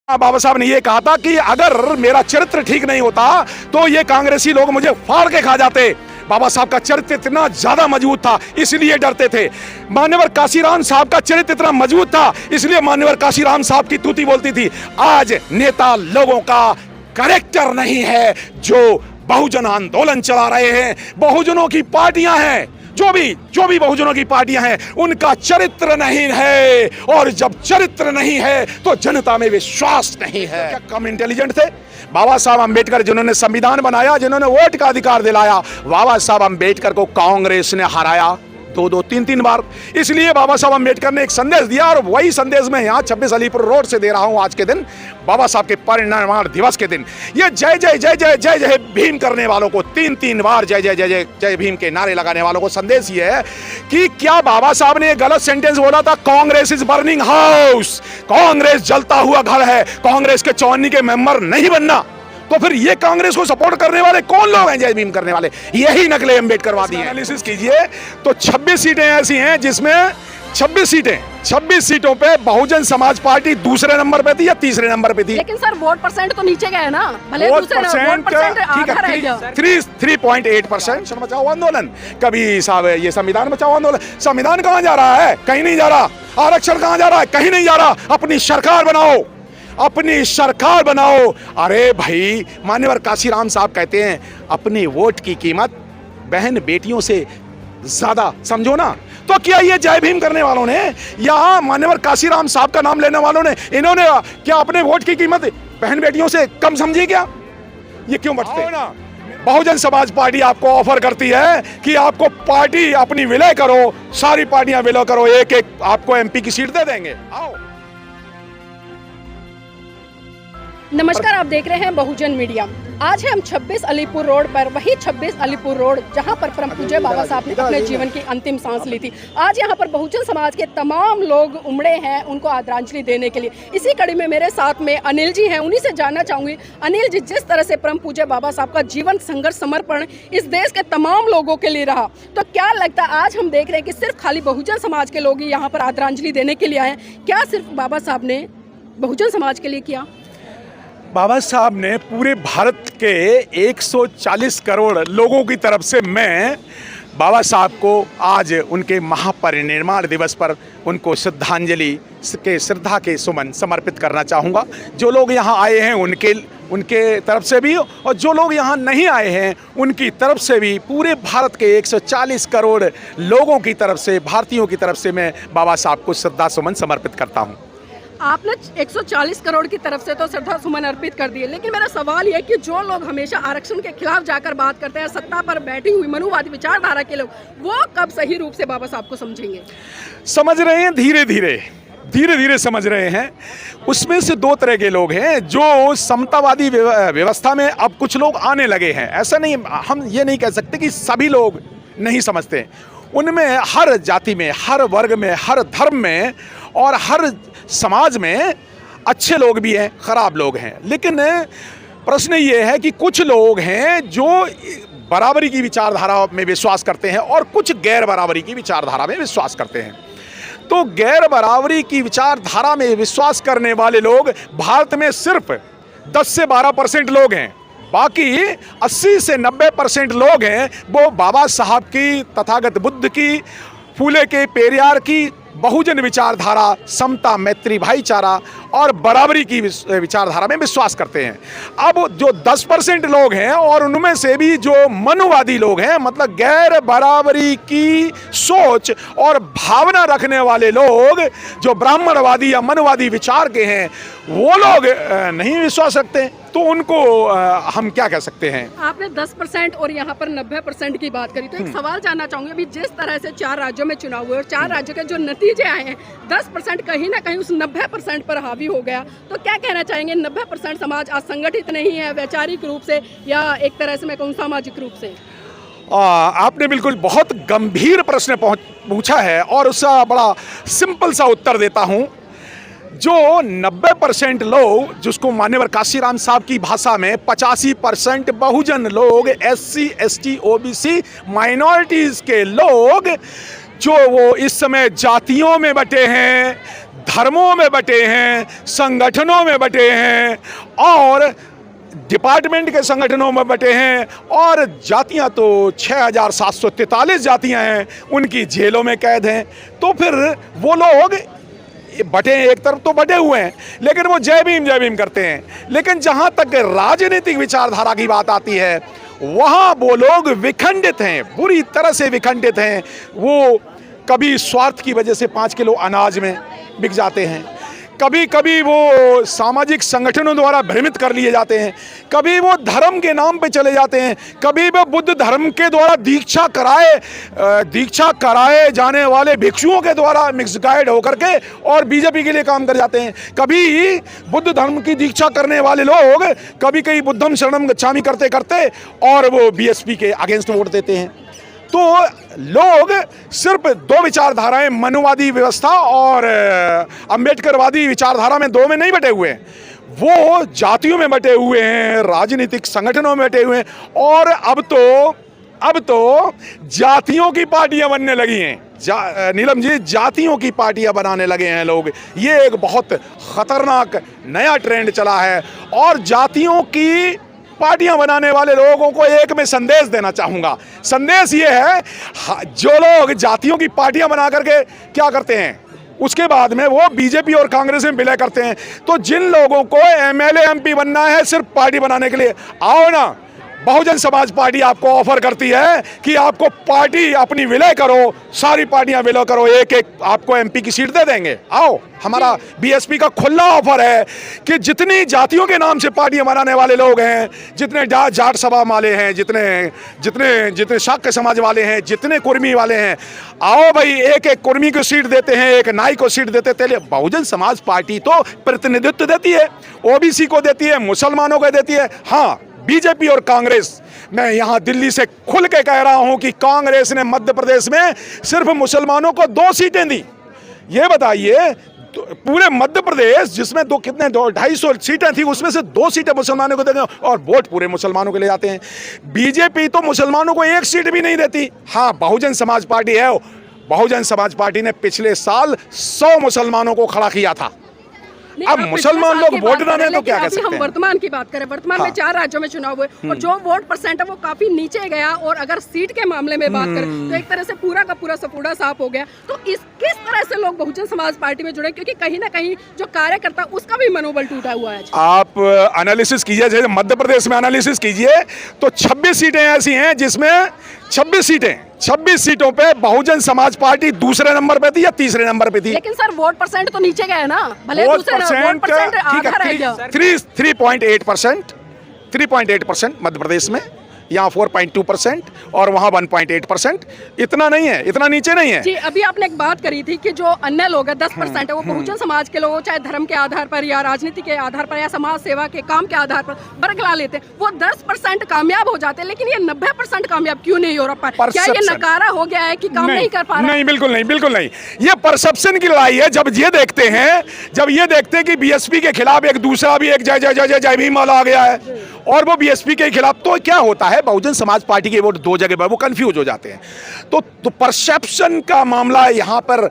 बाबा साहब ने ये कहा था कि अगर मेरा चरित्र ठीक नहीं होता तो ये कांग्रेसी लोग मुझे फाड़ के खा जाते। बाबा साहब का चरित्र इतना ज्यादा मजबूत था इसलिए डरते थे। मान्यवर काशीराम साहब का चरित्र इतना मजबूत था इसलिए मान्यवर काशीराम साहब की तूती बोलती थी। आज नेता लोगों का कैरेक्टर नहीं है जो बहुजन आंदोलन चला रहे हैं, बहुजनों की पार्टियां हैं, जो भी बहुजनों की पार्टियां हैं उनका चरित्र नहीं है, और जब चरित्र नहीं है तो जनता में विश्वास नहीं है। क्या कम इंटेलिजेंट थे? बाबा साहब अंबेडकर जिन्होंने संविधान बनाया, जिन्होंने वोट का अधिकार दिलाया, बाबा साहब अंबेडकर को कांग्रेस ने हराया दो तीन बार। इसलिए बाबा साहब अंबेडकर ने एक संदेश दिया और वही संदेश मैं यहाँ 26 अलीपुर रोड से दे रहा हूँ आज के दिन, बाबा साहब के परिनिर्वाण दिवस के दिन। ये जय जय जय जय जय जय भीम करने वालों को, तीन बार जय जय जय जय जय भीम के नारे लगाने वालों को संदेश ये है कि क्या बाबा साहब ने गलत सेंटेंस बोला था? Congress is burning house, Congress जलता हुआ घर है, कांग्रेस के 54 के मेंबर नहीं बनना। तो फिर ये कांग्रेस को सपोर्ट करने वाले कौन लोग हैं? जय भीम करने वाले यही नकले अम्बेडकरवादी हैं। एनालिसिस कीजिए तो 26 सीटें ऐसी हैं जिसमें 26 सीटों पे बहुजन समाज पार्टी दूसरे नंबर पे थी या तीसरे नंबर पे थी। लेकिन सर वोट परसेंट तो नीचे गए ना, भले दूसरे वोट परसेंट आधा रह गया। 3.8% बचाओ आंदोलन। कभी साहब ये संविधान बचाओ आंदोलन, संविधान कहाँ जा रहा है? कहीं नहीं जा रहा। आरक्षण कहाँ जा रहा है? कहीं नहीं जा रहा। अपनी सरकार बनाओ, अपनी सरकार बनाओ। अरे भाई, मान्यवर काशीराम साहब कहते हैं अपनी वोट की कीमत बहन बेटियों से ज्यादा समझो ना। तो क्या ये जय भीम करने वालों ने या मान्यवर काशीराम साहब का नाम लेने वालों ने, इन्होंने क्या अपने वोट की कीमत बहन बेटियों से कम समझी क्या? ये क्यों बचते ना? बहुजन समाज पार्टी आपको ऑफर करती है कि आपको पार्टी अपनी विलय करो, सारी पार्टियां विलय करो, एक एक आपको एमपी की सीट दे देंगे। आओ। नमस्कार, आप देख रहे हैं बहुजन मीडिया। आज है हम 26 अलीपुर रोड पर, वही 26 अलीपुर रोड जहां पर परम पूज्य बाबा साहब ने अपने जीवन की अंतिम सांस ली थी। आज यहां पर बहुजन समाज के तमाम लोग उमड़े हैं उनको आदरांजलि देने के लिए। इसी कड़ी में मेरे साथ में अनिल जी हैं, उन्हीं से जानना चाहूंगी। अनिल जी, जिस तरह से परम पूज्य बाबा साहब का जीवन संघर्ष समर्पण इस देश के तमाम लोगों के लिए रहा, तो क्या लगता है आज हम देख रहे हैं कि सिर्फ खाली बहुजन समाज के लोग ही यहाँ पर आदरांजलि देने के लिए आए? क्या सिर्फ बाबा साहब ने बहुजन समाज के लिए किया? बाबा साहब ने पूरे भारत के 140 करोड़ लोगों की तरफ से मैं बाबा साहब को आज उनके महापरिनिर्वाण दिवस पर उनको श्रद्धांजलि के श्रद्धा के सुमन समर्पित करना चाहूँगा। जो लोग यहाँ आए हैं उनके तरफ से भी, और जो लोग यहाँ नहीं आए हैं उनकी तरफ से भी, पूरे भारत के 140 करोड़ लोगों की तरफ से, भारतीयों की तरफ से मैं बाबा साहब को श्रद्धा सुमन समर्पित करता हूँ। आपने 140 करोड़ की तरफ से तो श्रद्धा सुमन अर्पित कर दिए, लेकिन मेरा सवाल यह कि जो लोग हमेशा आरक्षण के खिलाफ जाकर बात करते हैं, सत्ता पर बैठी हुई मनुवादी विचारधारा के लोग, वो कब सही रूप से बाबा साहब को समझेंगे? समझ रहे हैं, धीरे धीरे समझ रहे हैं। उसमें से दो तरह के लोग हैं जो समतावादी व्यवस्था में अब कुछ लोग आने लगे हैं। ऐसा नहीं, हम ये नहीं कह सकते कि सभी लोग नहीं समझते। उनमें हर जाति में, हर वर्ग में, हर धर्म में और हर समाज में अच्छे लोग भी हैं, खराब लोग हैं। लेकिन प्रश्न ये है कि कुछ लोग हैं जो बराबरी की विचारधारा में विश्वास करते हैं और कुछ गैर बराबरी की विचारधारा में विश्वास करते हैं। तो गैर बराबरी की विचारधारा में विश्वास करने वाले लोग भारत में सिर्फ 10 से 12% लोग हैं। बाकी 80 से 90% लोग हैं वो बाबा साहब की, तथागत बुद्ध की, फूले के, पेरियार की बहुजन विचारधारा, समता, मैत्री, भाईचारा और बराबरी की विचारधारा में विश्वास करते हैं। अब जो 10% लोग हैं और उनमें से भी जो मनुवादी लोग हैं, मतलब गैर बराबरी की सोच और भावना रखने वाले लोग, जो ब्राह्मणवादी या मनुवादी विचार के हैं, वो लोग नहीं विश्वास रखते। तो उनको हम क्या कह सकते हैं? आपने 10% और यहाँ पर 90% की बात करी, तो एक सवाल जानना चाहूंगी। अभी जिस तरह से 4 राज्यों में चुनाव हुए और 4 राज्यों के जो नतीजे आए हैं, 10% कहीं ना कहीं उस 90% पर हावी हो गया, तो क्या कहना चाहेंगे? 90% समाज असंगठित नहीं है वैचारिक रूप से, या एक तरह से मैं कहूँ सामाजिक रूप से? आपने बिल्कुल बहुत गंभीर प्रश्न पूछा है और उसका बड़ा सिंपल सा उत्तर देता हूँ। जो 90% लोग, जिसको मान्यवर काशीराम साहब की भाषा में 85% बहुजन लोग, SC, ST, OBC माइनॉरिटीज के लोग जो वो इस समय जातियों में बटे हैं, धर्मों में बटे हैं, संगठनों में बटे हैं और डिपार्टमेंट के संगठनों में बटे हैं, और जातियां तो 6743 जातियां हैं, उनकी जेलों में कैद हैं। तो फिर वो लोग बटे हैं, एक तरफ तो बटे हुए हैं, लेकिन वो जय भीम करते हैं। लेकिन जहां तक राजनीतिक विचारधारा की बात आती है, वहां वो लोग विखंडित हैं, बुरी तरह से विखंडित हैं। वो कभी स्वार्थ की वजह से 5 किलो अनाज में बिक जाते हैं, कभी कभी वो सामाजिक संगठनों द्वारा भ्रमित कर लिए जाते हैं, कभी वो धर्म के नाम पे चले जाते हैं, कभी वो बुद्ध धर्म के द्वारा दीक्षा कराए जाने वाले भिक्षुओं के द्वारा मिक्सगाइड होकर के और बीजेपी के लिए काम कर जाते हैं। कभी बुद्ध धर्म की दीक्षा करने वाले लोग कभी कहीं बुद्धम शरणम गच्छामि करते करते और वो बीएसपी के अगेंस्ट वोट देते हैं। तो लोग सिर्फ दो विचारधाराएं, मनुवादी व्यवस्था और अंबेडकरवादी विचारधारा में, दो में नहीं बटे हुए हैं, वो जातियों में बटे हुए हैं, राजनीतिक संगठनों में बटे हुए हैं, और अब तो जातियों की पार्टियां बनने लगी हैं। नीलम जी, जातियों की पार्टियां बनाने लगे हैं लोग। ये एक बहुत खतरनाक नया ट्रेंड चला है, और जातियों की पार्टियां बनाने वाले लोगों को एक मैं संदेश देना चाहूंगा। संदेश ये है, जो लोग जातियों की पार्टियां बना करके क्या करते हैं, उसके बाद में वो बीजेपी और कांग्रेस में विलय करते हैं। तो जिन लोगों को एमएलए एमपी बनना है सिर्फ पार्टी बनाने के लिए, आओ ना, बहुजन समाज पार्टी आपको ऑफर करती है कि आपको पार्टी अपनी विलय करो, सारी पार्टियां विलय करो, एक एक आपको एमपी की सीट दे देंगे। आओ, हमारा बीएसपी का खुला ऑफर है कि जितनी जातियों के नाम से पार्टियां बनाने वाले लोग हैं, जितने जाट सभा वाले हैं, जितने शाक्य समाज वाले हैं, जितने कुर्मी वाले हैं, आओ भाई, एक एक कुर्मी को सीट देते हैं, एक नाई को सीट देते हैं। बहुजन समाज पार्टी तो प्रतिनिधित्व देती है, ओबीसी को देती है, मुसलमानों को देती है। हाँ, बीजेपी और कांग्रेस, मैं यहां दिल्ली से खुल के कह रहा हूं कि कांग्रेस ने मध्य प्रदेश में सिर्फ मुसलमानों को 2 सीटें दी। ये बताइए, पूरे मध्य प्रदेश जिसमें 250 सीटें थी, उसमें से 2 सीटें मुसलमानों को देंगे और वोट पूरे मुसलमानों के ले जाते हैं। बीजेपी तो मुसलमानों को 1 सीट भी नहीं देती। हाँ, बहुजन समाज पार्टी है, बहुजन समाज पार्टी ने पिछले साल 100 मुसलमानों को खड़ा किया था। अब मुसलमान लोग वोट ना दें तो क्या कह सकते हैं। हम वर्तमान की बात करें, वर्तमान में 4 राज्यों में चुनाव हुए और जो वोट परसेंट है वो काफी नीचे गया, और अगर सीट के मामले में बात करें तो एक तरह से पूरा का पूरा सपूड़ा साफ हो गया। तो किस तरह से लोग बहुजन समाज पार्टी में जुड़े, क्योंकि कहीं ना कहीं जो कार्यकर्ता उसका भी मनोबल टूटा हुआ है। आप एनालिसिस कीजिए, जैसे मध्य प्रदेश में एनालिसिस कीजिए तो 26 सीटें ऐसी हैं जिसमें 26 सीटों पे बहुजन समाज पार्टी दूसरे नंबर पे थी या तीसरे नंबर पे थी। लेकिन सर वोट परसेंट तो नीचे गए ना, भले दूसरे वोट परसेंट आधा रह गया। 3.8% मध्य प्रदेश में, यहाँ 4.2% और वहाँ 1.8%। इतना नहीं है, इतना नीचे नहीं है जी। अभी आपने एक बात करी थी कि जो अन्य लोग हैं 10% है, वो बहुजन समाज के लोग, चाहे धर्म के आधार पर या राजनीति के आधार पर या समाज सेवा के काम के आधार पर बरगला लेते हैं। वो 10% कामयाब हो जाते हैं, लेकिन ये 90% कामयाब क्यों नहीं हो रहा? क्या ये नकारा हो गया है कि काम नहीं कर पा रहा? नहीं, बिल्कुल नहीं। ये परसेप्शन की लड़ाई है। जब ये देखते हैं कि बीएसपी के खिलाफ एक दूसरा भी एक जय भीम वाला आ गया है और वो बीएसपी के खिलाफ, तो क्या होता है, बहुजन समाज पार्टी के वोट 2 जगह पर वो कंफ्यूज हो जाते हैं। तो परसेप्शन का मामला यहाँ पर,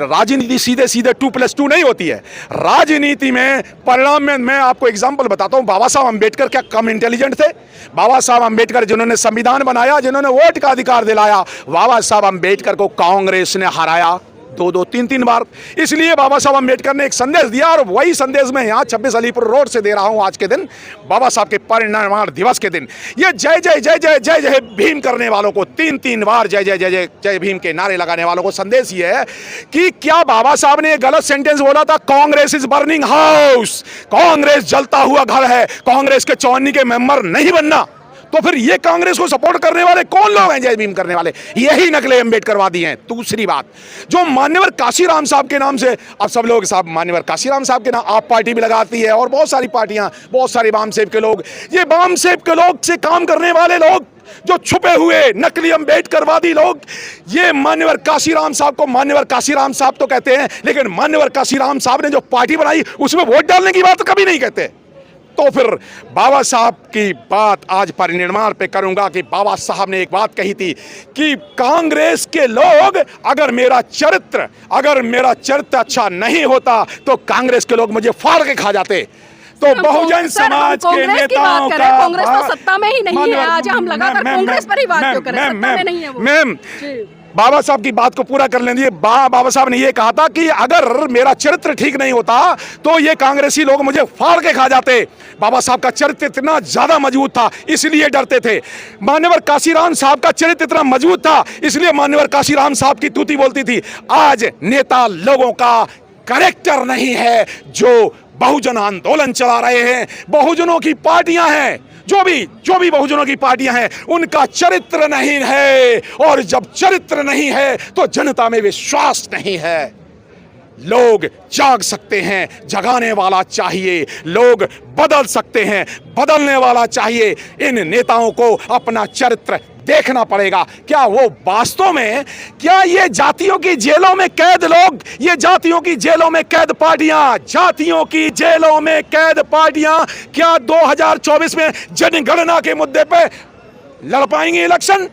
राजनीति सीधे 2+2 नहीं होती है। राजनीति में परिणाम में मैं आपको एग्जांपल बताता हूँ। बाबा साहब अंबेडकर क्या कम इंटेलिजेंट थे? बाबा साहब अंबेडकर जिन्होंने संविधान बनाया, जिन्होंने वोट का अधिकार दिलाया, बाबा साहब अंबेडकर को कांग्रेस ने हराया 2-2, 3-3 बार। इसलिए बाबा साहब अंबेडकर ने एक संदेश दिया, और वही संदेश मैं यहाँ 26 अलीपुर रोड से दे रहा हूँ आज के दिन, बाबा साहब के परिनिर्वाण दिवस के दिन। ये जय भीम करने वालों को, 3-3 बार जय भीम के नारे लगाने वालों को संदेश ये है कि क्या बाबा साहब ने गलत सेंटेंस बोला था, Congress is burning house, Congress जलता हुआ घर है, कांग्रेस के 54 के मेंबर नहीं बनना। तो फिर ये कांग्रेस को सपोर्ट करने वाले कौन लोग हैं? जय भीम करने वाले यही नकले अंबेडकरवादी हैं। दूसरी बात, जो मान्यवर काशीराम साहब के नाम से, अब सब लोग साहब मान्यवर काशीराम साहब के नाम आप पार्टी भी लगाती है, और बहुत सारी पार्टियां, बहुत सारे वाम सेब के लोग, ये वाम सेब के लोग से काम करने वाले लोग, जो छुपे हुए नकली अंबेडकरवादी लोग, ये मान्यवर काशीराम साहब को मान्यवर काशीराम साहब तो कहते हैं, लेकिन मान्यवर काशीराम साहब ने जो पार्टी बनाई उसमें वोट डालने की बात कभी नहीं कहते। तो फिर बाबा साहब की बात आज परिनिर्माण पे करूंगा कि बाबा साहब ने एक बात कही थी कि कांग्रेस के लोग अगर मेरा चरित्र अच्छा नहीं होता तो कांग्रेस के लोग मुझे फाड़ के खा जाते। तो बहुजन समाज के नेताओं का कांग्रेस तो सत्ता में ही नहीं है। आज हम लगातार कांग्रेस पर ही बात क्यों कर रहे हैं? सत्ता में नहीं है वो। मैम, बाबा साहब की बात को पूरा कर लेंगे। बाबा साहब ने ये कहा था कि अगर मेरा चरित्र ठीक नहीं होता तो ये कांग्रेसी लोग मुझे फाड़ के खा जाते। बाबा साहब का चरित्र इतना ज्यादा मजबूत था इसलिए डरते थे। मान्यवर काशीराम साहब का चरित्र इतना मजबूत था इसलिए मान्यवर काशीराम साहब की तूती बोलती थी। आज नेता लोगों का कैरेक्टर नहीं है जो बहुजन आंदोलन चला रहे हैं। बहुजनों की पार्टियां हैं, जो भी बहुजनों की पार्टियां हैं, उनका चरित्र नहीं है, और जब चरित्र नहीं है तो जनता में विश्वास नहीं है। लोग जाग सकते हैं, जगाने वाला चाहिए। लोग बदल सकते हैं, बदलने वाला चाहिए। इन नेताओं को अपना चरित्र देखना पड़ेगा। क्या वो वास्तव में, क्या ये जातियों की जेलों में कैद लोग, ये जातियों की जेलों में कैद पार्टियां, जातियों की जेलों में कैद पार्टियां क्या 2024 में जनगणना के मुद्दे पे लड़ पाएंगे इलेक्शन?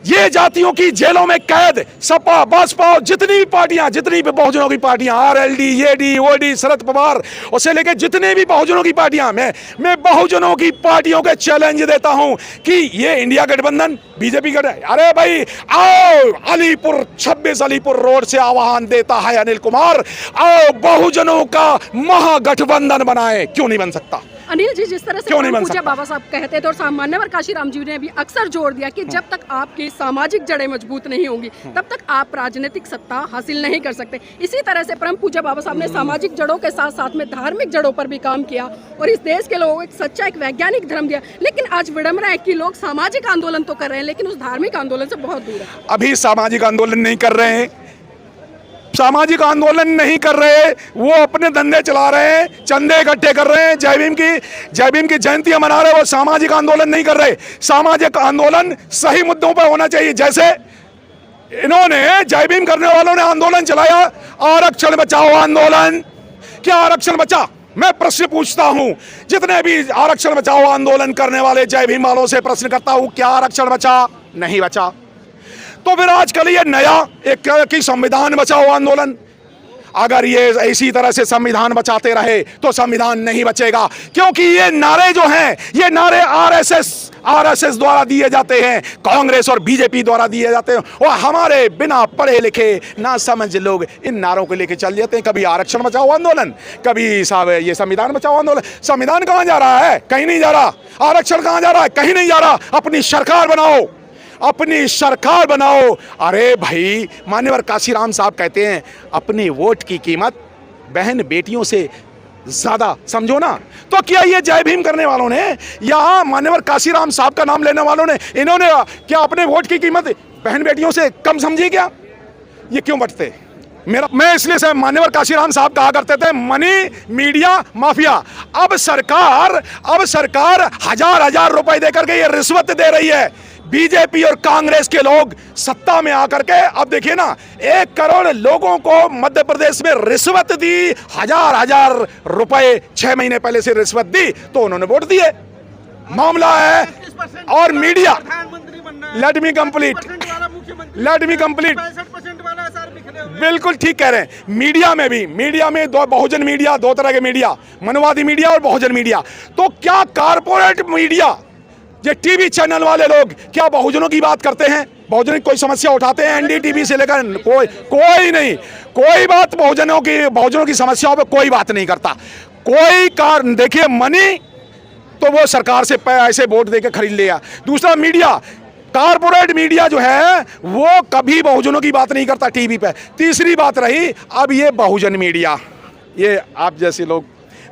ये जातियों की जेलों में कैद सपा, बसपा, जितनी भी पार्टियां, जितनी भी बहुजनों की पार्टियां, आरएलडी, येडी, ओडी, शरद पवार, उसे लेके जितने भी बहुजनों की पार्टियां, मैं बहुजनों की पार्टियों के चैलेंज देता हूं कि ये इंडिया गठबंधन बीजेपी का, अरे भाई आओ, अलीपुर 26 अलीपुर रोड से आह्वान देता है अनिल कुमार, आओ बहुजनों का महागठबंधन बनाए। क्यों नहीं बन सकता? अनिल जी, जिस तरह से पूज्य बाबा साहब कहते थे और मान्यवर काशीराम जी ने भी अक्सर जोर दिया कि जब तक आपकी सामाजिक जड़ें मजबूत नहीं होंगी तब तक आप राजनीतिक सत्ता हासिल नहीं कर सकते। इसी तरह से परम पूज्य बाबा साहब ने सामाजिक जड़ों के साथ साथ में धार्मिक जड़ों पर भी काम किया और इस देश के लोगों को एक सच्चा, एक वैज्ञानिक धर्म दिया। लेकिन आज विडंबना है कि लोग सामाजिक आंदोलन तो कर रहे हैं लेकिन उस धार्मिक आंदोलन से बहुत दूर है। अभी सामाजिक आंदोलन नहीं कर रहे हैं, सामाजिक आंदोलन नहीं कर रहे, वो अपने धंधे चला रहे हैं, चंदे इकट्ठे कर रहे हैं, जय भीम की जयंतियां मना रहे हैं। वो सामाजिक आंदोलन नहीं कर रहे। सामाजिक आंदोलन सही मुद्दों पर होना चाहिए। जैसे इन्होंने, जय भीम करने वालों ने आंदोलन चलाया, आरक्षण बचाओ आंदोलन। क्या आरक्षण बचा? मैं प्रश्न पूछता हूं, जितने भी आरक्षण बचाओ आंदोलन करने वाले जय भीम वालों से प्रश्न करता हूं, क्या आरक्षण बचा? नहीं बचा। तो फिर आजकल ये नया एक कि संविधान बचाओ आंदोलन, अगर ये इसी तरह से संविधान बचाते रहे तो संविधान नहीं बचेगा, क्योंकि ये नारे जो हैं, ये नारे आरएसएस द्वारा दिए जाते हैं, कांग्रेस और बीजेपी द्वारा दिए जाते हैं, और हमारे बिना पढ़े लिखे ना समझ लोग इन नारों को लेके चल जाते हैं। कभी आरक्षण बचाओ आंदोलन, कभी साहब ये संविधान बचाओ आंदोलन। संविधान कहाँ जा रहा है? कहीं नहीं जा रहा। आरक्षण कहाँ जा रहा है? कहीं नहीं जा रहा। अपनी सरकार बनाओ, अपनी सरकार बनाओ। अरे भाई, मान्यवर काशीराम साहब कहते हैं अपने वोट की कीमत बहन बेटियों से ज्यादा समझो ना। तो क्या ये जय भीम करने वालों ने या मान्यवर काशीराम साहब का नाम लेने वालों ने, इन्होंने क्या अपने वोट की कीमत बहन बेटियों से कम समझी क्या? ये क्यों बटते? मैं इसलिए से मान्यवर काशीराम साहब कहा करते थे मनी मीडिया माफिया। अब सरकार हजार रुपए देकर के ये रिश्वत दे रही है। बीजेपी और कांग्रेस के लोग सत्ता में आकर के, अब देखिए ना, 1 करोड़ लोगों को मध्य प्रदेश में रिश्वत दी, हजार रुपए 6 महीने पहले से रिश्वत दी तो उन्होंने वोट दिए। मामला है। और मीडिया, लेट मी कंप्लीट, बिल्कुल ठीक कह रहे हैं। मीडिया में दो बहुजन मीडिया, दो तरह के मीडिया, मनवादी मीडिया और बहुजन मीडिया। तो क्या कारपोरेट मीडिया, ये टीवी चैनल वाले लोग क्या बहुजनों की बात करते हैं? बहुजनों की कोई समस्या उठाते हैं? एनडीटीवी से लेकर कोई नहीं, कोई बात बहुजनों की समस्याओं पे कोई बात नहीं करता। कोई देखिए, मनी तो वो सरकार से ऐसे वोट देके खरीद लिया। दूसरा मीडिया, कारपोरेट मीडिया जो है वो कभी बहुजनों की बात नहीं करता टीवी पे। तीसरी बात रही अब ये बहुजन मीडिया, ये आप जैसे लोग,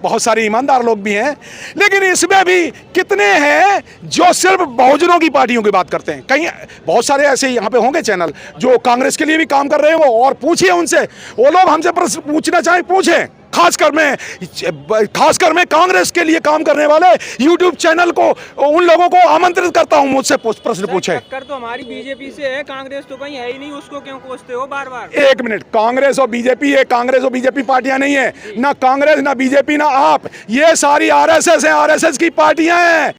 बहुत सारे ईमानदार लोग भी हैं, लेकिन इसमें भी कितने हैं जो सिर्फ बहुजनों की पार्टियों की बात करते हैं? कहीं बहुत सारे ऐसे यहाँ पे होंगे चैनल जो कांग्रेस के लिए भी काम कर रहे हैं, वो और पूछिए उनसे, वो लोग हमसे प्रश्न पूछना चाहें पूछें। खासकर मैं कांग्रेस के लिए काम करने वाले यूट्यूब चैनल को, उन लोगों को आमंत्रित करता हूं मुझसे प्रश्न पूछे। टक्कर तो हमारी बीजेपी से है, कांग्रेस तो कहीं है ही नहीं, उसको क्यों कोसते हो बार बार? एक मिनट, कांग्रेस और बीजेपी, ये कांग्रेस और बीजेपी पार्टियां नहीं है, ना कांग्रेस ना बीजेपी ना आप, ये सारी आरएसएस है, आरएसएस की पार्टियां हैं।